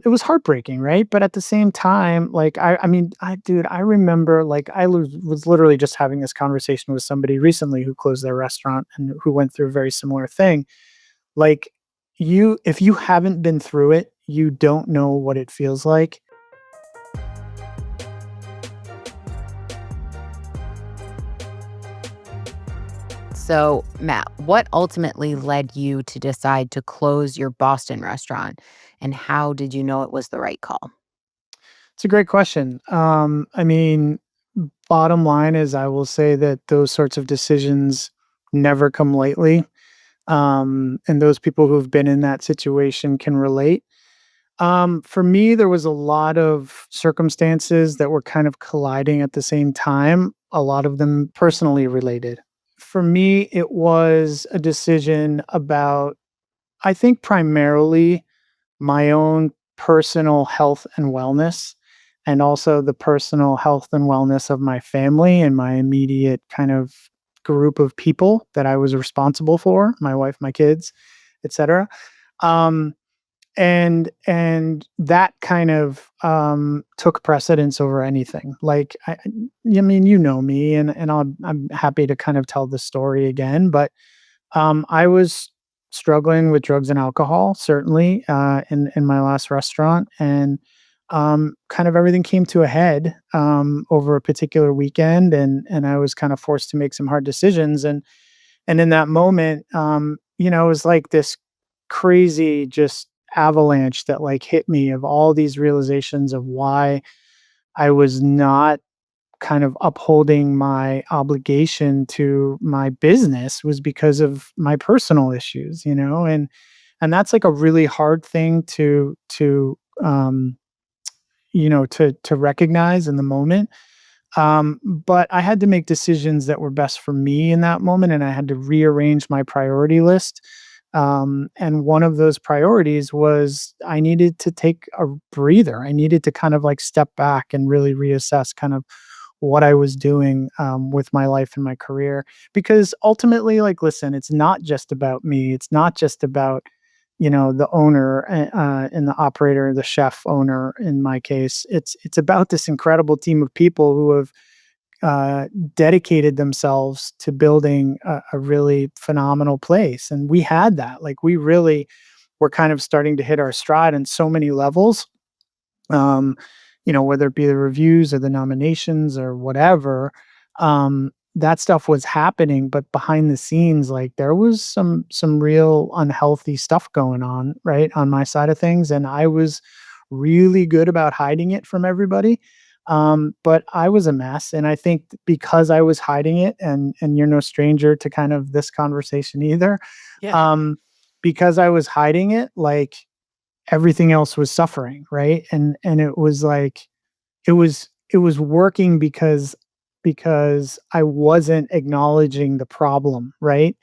it was heartbreaking, right? But at the same time, like I mean, I remember like was literally just having this conversation with somebody recently who closed their restaurant and who went through a very similar thing. Like if you haven't been through it, you don't know what it feels like. So, Matt, what ultimately led you to decide to close your Boston restaurant? And how did you know it was the right call? It's a great question. I mean, bottom line is I will say that those sorts of decisions never come lightly. And those people who've been in that situation can relate. For me, there was a lot of circumstances that were kind of colliding at the same time, a lot of them personally related. For me, it was a decision about, I think, primarily my own personal health and wellness, and also the personal health and wellness of my family and my immediate kind of group of people that I was responsible for, my wife, my kids, etc. Um, and that kind of took precedence over anything. Like I mean, you know me, and I'm happy to kind of tell the story again, but I was struggling with drugs and alcohol, certainly, in my last restaurant, and kind of everything came to a head over a particular weekend, and I was kind of forced to make some hard decisions, and in that moment, it was like this crazy just avalanche that like hit me of all these realizations of why I was not kind of upholding my obligation to my business was because of my personal issues, and that's like a really hard thing to recognize in the moment. But I had to make decisions that were best for me in that moment, and I had to rearrange my priority list. And one of those priorities was I needed to take a breather. I needed to kind of like step back and really reassess kind of what I was doing with my life and my career. Because ultimately, like, listen, it's not just about me. It's not just about the owner and the operator, the chef owner in my case. It's about this incredible team of people who have uh, dedicated themselves to building a really phenomenal place, and we had that. Like we really were kind of starting to hit our stride in so many levels, um, whether it be the reviews or the nominations or whatever. That stuff was happening, but behind the scenes, like there was some real unhealthy stuff going on, right, on my side of things, and I was really good about hiding it from everybody. But I was a mess, and I think because I was hiding it, and you're no stranger to kind of this conversation either. Yeah. Um, because I was hiding it, like everything else was suffering, right? And it was like it was working because I wasn't acknowledging the problem, right?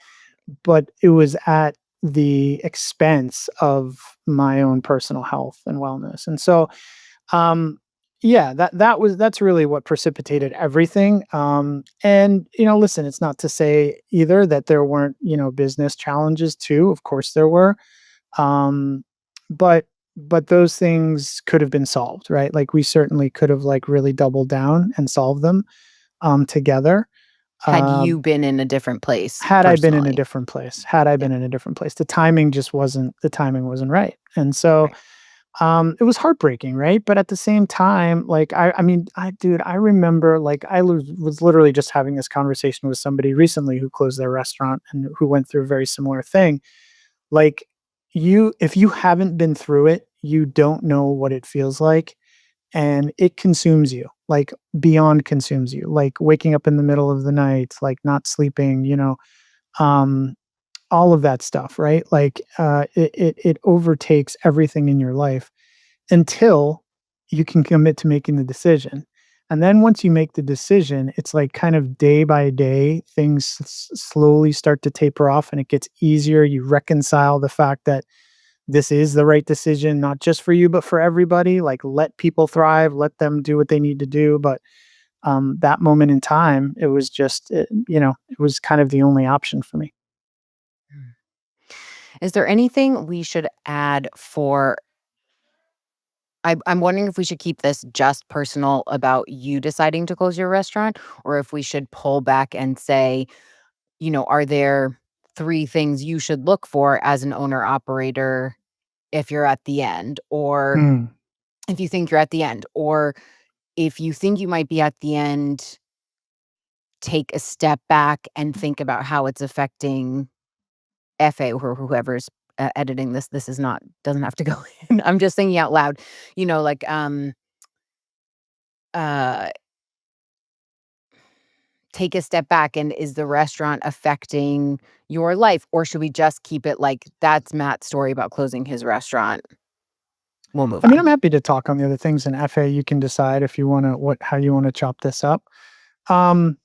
But it was at the expense of my own personal health and wellness. And so um yeah, that's really what precipitated everything. And listen, it's not to say either that there weren't, business challenges too. Of course there were. um, but those things could have been solved, right? Like we certainly could have like really doubled down and solved them together. Had Um, you been in a different place had I been in a personally? different place, had I Yep. been in a different place, the timing wasn't right. And so Right. it was heartbreaking, right? But at the same time, like I mean, I remember like was literally just having this conversation with somebody recently who closed their restaurant and who went through a very similar thing. Like if you haven't been through it, you don't know what it feels like, and it consumes you, like beyond consumes you, like waking up in the middle of the night, like not sleeping, um, all of that stuff, right? Like it overtakes everything in your life until you can commit to making the decision. And then once you make the decision, it's like kind of day by day, things slowly start to taper off and it gets easier. You reconcile the fact that this is the right decision, not just for you, but for everybody. Like, let people thrive, let them do what they need to do. But that moment in time, it was just, it was kind of the only option for me. Mm. Is there anything we should add for I'm wondering if we should keep this just personal about you deciding to close your restaurant, or if we should pull back and say, are there 3 things you should look for as an owner operator if you're at the end, or Mm. if you think you're at the end, or if you think you might be at the end, take a step back and think about how it's affecting FA or whoever's, editing this. This is not doesn't have to go in. I'm just thinking out loud, like, uh, take a step back, and is the restaurant affecting your life, or should we just keep it like, "That's Matt's story about closing his restaurant. We'll move I mean, on." I'm happy to talk on the other things in FA. You can decide if you wanna what how you wanna chop this up. Um,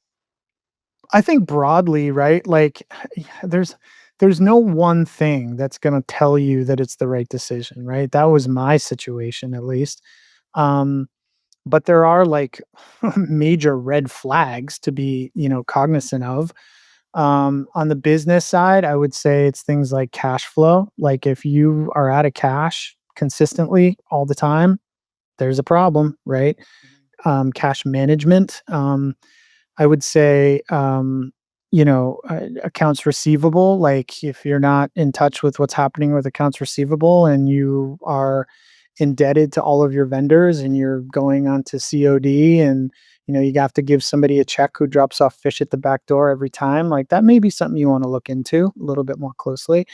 I think broadly, right, like, there's there's no one thing that's gonna tell you that it's the right decision, right? That was my situation, at least. Um, but there are, like, major red flags to be, cognizant of. On the business side, I would say it's things like cash flow. Like, if you are out of cash consistently all the time, there's a problem, right? Mhm. Cash management. I would say, accounts receivable. Like, if you're not in touch with what's happening with accounts receivable and you are indebted to all of your vendors and you're going on to COD and you have to give somebody a check who drops off fish at the back door every time, like that may be something you want to look into a little bit more closely.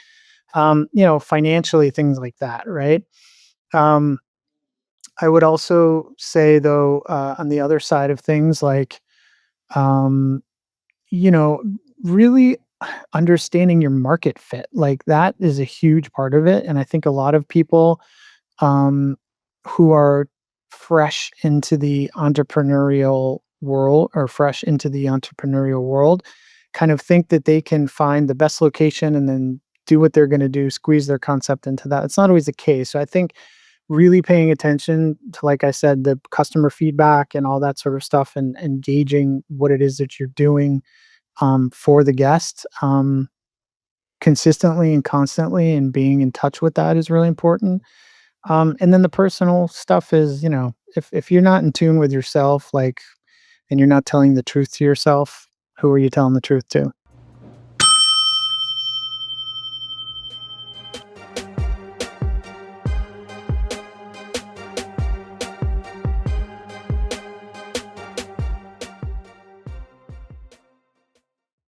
Financially, things like that, right? Um, I would also say though, on the other side of things, like, um, you know, really understanding your market fit, like that is a huge part of it. And I think a lot of people um, who are fresh into the entrepreneurial world or fresh into the entrepreneurial world kind of think that they can find the best location and then do what they're going to do, squeeze their concept into that. It's not always the case. So I think really paying attention to, like I said, the customer feedback and all that sort of stuff and engaging what it is that you're doing for the guests consistently and constantly and being in touch with that is really important. And then the personal stuff is, if you're not in tune with yourself, like, and you're not telling the truth to yourself, who are you telling the truth to?